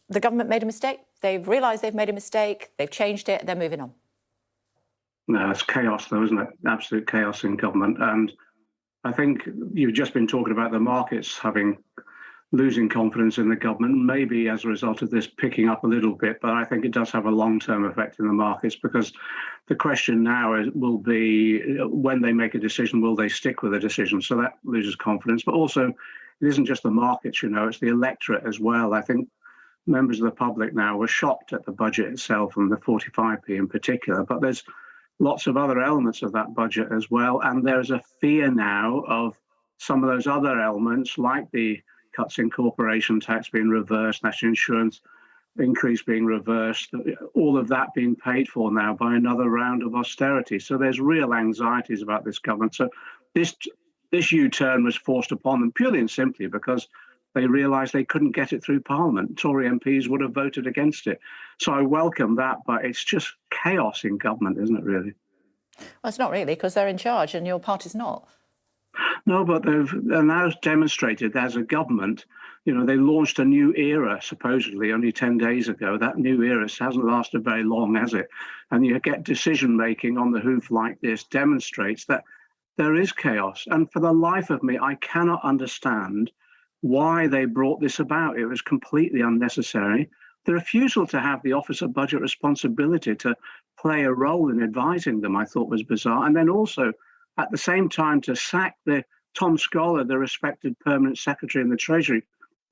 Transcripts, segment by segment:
the government made a mistake. They've realised they've made a mistake. They've changed it. They're moving on. No, it's chaos, though, isn't it? Absolute chaos in government. And I think you've just been talking about the markets losing confidence in the government, maybe as a result of this picking up a little bit, but I think it does have a long-term effect in the markets, because the question now will be, when they make a decision, will they stick with the decision? So that loses confidence. But also, it isn't just the markets, it's the electorate as well. I think members of the public now were shocked at the budget itself, and the 45p in particular, but there's lots of other elements of that budget as well. And there's a fear now of some of those other elements, like the cuts in corporation tax being reversed, national insurance increase being reversed, all of that being paid for now by another round of austerity. So there's real anxieties about this government. So this U-turn was forced upon them purely and simply because they realised they couldn't get it through Parliament. Tory MPs would have voted against it. So I welcome that, but it's just chaos in government, isn't it, really? Well, it's not really, because they're in charge and your party's not. No, but they've now demonstrated as a government, they launched a new era, supposedly, only 10 days ago. That new era hasn't lasted very long, has it? And you get decision-making on the hoof like this demonstrates that there is chaos. And for the life of me, I cannot understand why they brought this about. It was completely unnecessary. The refusal to have the Office of Budget Responsibility to play a role in advising them, I thought, was bizarre. And then also, at the same time, to sack Tom Scholar, the respected permanent secretary in the Treasury.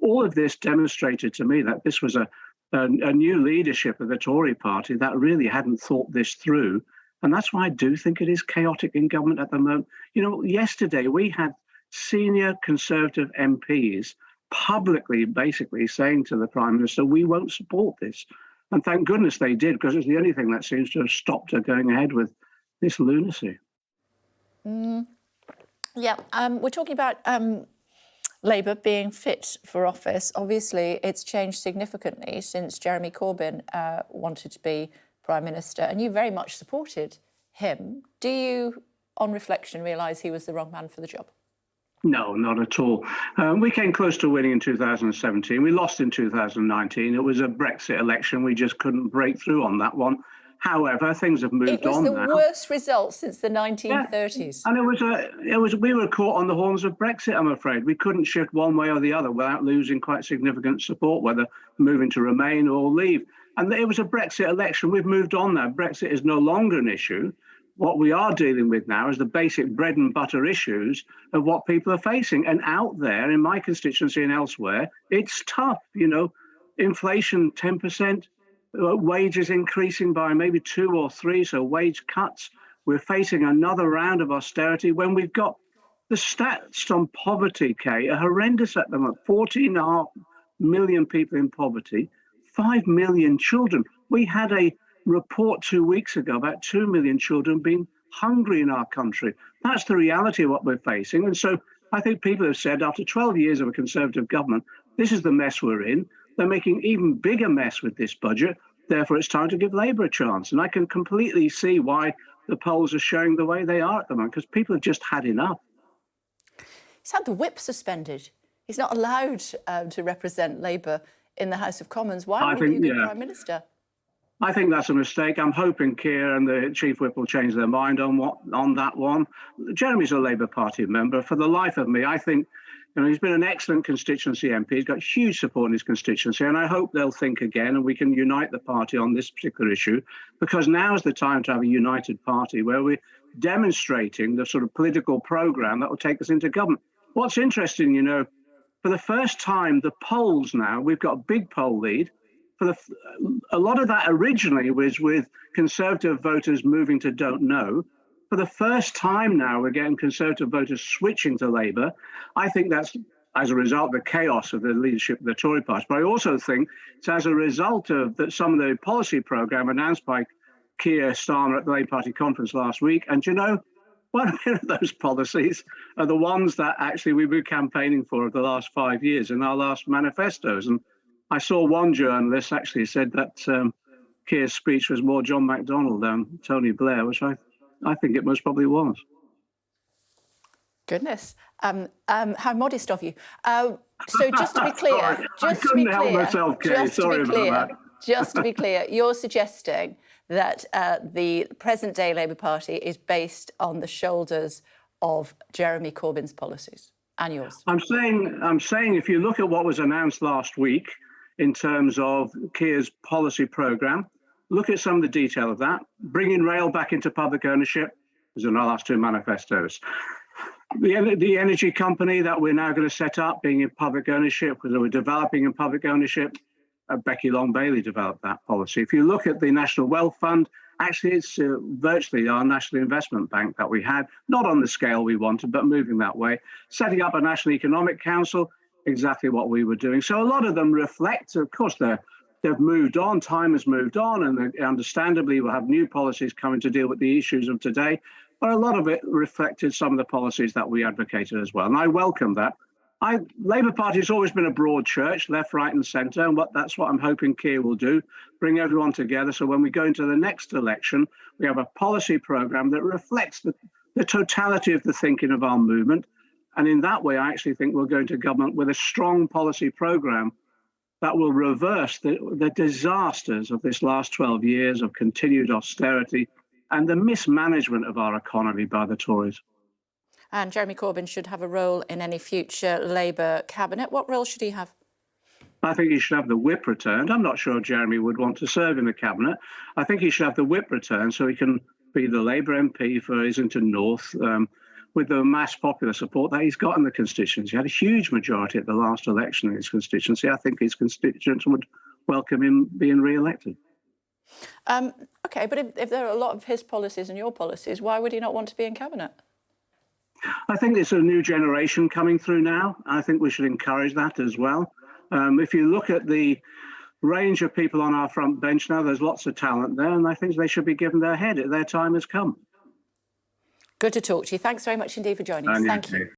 All of this demonstrated to me that this was a new leadership of the Tory party that really hadn't thought this through. And that's why I do think it is chaotic in government at the moment. Yesterday we had senior Conservative MPs publicly basically saying to the Prime Minister, we won't support this. And thank goodness they did, because it's the only thing that seems to have stopped her going ahead with this lunacy. Yeah, we're talking about Labour being fit for office. Obviously, it's changed significantly since Jeremy Corbyn wanted to be Prime Minister, and you very much supported him. Do you, on reflection, realise he was the wrong man for the job? No, not at all. We came close to winning in 2017. We lost in 2019. It was a Brexit election. We just couldn't break through on that one. However, things have moved on now. It was the worst result since the 1930s. Yeah. And we were caught on the horns of Brexit, I'm afraid. We couldn't shift one way or the other without losing quite significant support, whether moving to remain or leave. And it was a Brexit election. We've moved on now. Brexit is no longer an issue. What we are dealing with now is the basic bread and butter issues of what people are facing. And out there, in my constituency and elsewhere, it's tough. Inflation 10%. Wages increasing by maybe 2 or 3, so wage cuts. We're facing another round of austerity when we've got the stats on poverty, Kay, are horrendous at the moment. 14.5 million people in poverty, 5 million children. We had a report 2 weeks ago about 2 million children being hungry in our country. That's the reality of what we're facing. And so I think people have said, after 12 years of a Conservative government, this is the mess we're in. They're making even bigger mess with this budget. Therefore, it's time to give Labour a chance. And I can completely see why the polls are showing the way they are at the moment, because people have just had enough. He's had the whip suspended. He's not allowed to represent Labour in the House of Commons. Why would he be Prime Minister? I think that's a mistake. I'm hoping Keir and the Chief Whip will change their mind on that one. Jeremy's a Labour Party member. For the life of me, I think he's been an excellent constituency MP. He's got huge support in his constituency, and I hope they'll think again and we can unite the party on this particular issue, because now is the time to have a united party where we're demonstrating the sort of political programme that will take us into government. What's interesting, for the first time, the polls now, we've got a big poll lead. A lot of that originally was with Conservative voters moving to don't know. For the first time now, we're getting Conservative voters switching to Labour. I think that's as a result of the chaos of the leadership of the Tory party. But I also think it's as a result of some of the policy programme announced by Keir Starmer at the Labour Party conference last week. And one of those policies are the ones that actually we've been campaigning for the last 5 years in our last manifestos. And I saw one journalist actually said that Keir's speech was more John McDonnell than Tony Blair, which I think it most probably was. Goodness, how modest of you. So just to be clear, Sorry, I couldn't help myself, Kay. Sorry about that. Just to be clear, you're suggesting that the present-day Labour Party is based on the shoulders of Jeremy Corbyn's policies and yours. I'm saying if you look at what was announced last week in terms of Keir's policy programme, look at some of the detail of that. Bringing rail back into public ownership is in our last two manifestos. The energy company that we're now going to set up being in public ownership, that we're developing in public ownership, Becky Long-Bailey developed that policy. If you look at the National Wealth Fund, actually it's virtually our National Investment Bank that we had, not on the scale we wanted, but moving that way. Setting up a National Economic Council, exactly what we were doing. So a lot of them reflect, of course, they've moved on, time has moved on, and they understandably will have new policies coming to deal with the issues of today. But a lot of it reflected some of the policies that we advocated as well. And I welcome that. Labour Party has always been a broad church, left, right and centre. And that's what I'm hoping Keir will do, bring everyone together. So when we go into the next election, we have a policy programme that reflects the totality of the thinking of our movement. And in that way, I actually think we'll go into government with a strong policy programme that will reverse the disasters of this last 12 years of continued austerity and the mismanagement of our economy by the Tories. And Jeremy Corbyn should have a role in any future Labour cabinet. What role should he have? I think he should have the whip returned. I'm not sure Jeremy would want to serve in the cabinet. I think he should have the whip returned so he can be the Labour MP for Islington North with the mass popular support that he's got in the constituency. He had a huge majority at the last election in his constituency. I think his constituents would welcome him being re-elected. OK, but if there are a lot of his policies and your policies, why would he not want to be in cabinet? I think there's a new generation coming through now. I think we should encourage that as well. If you look at the range of people on our front bench now, there's lots of talent there, and I think they should be given their head. Their time has come. Good to talk to you. Thanks very much indeed for joining us. Thank you.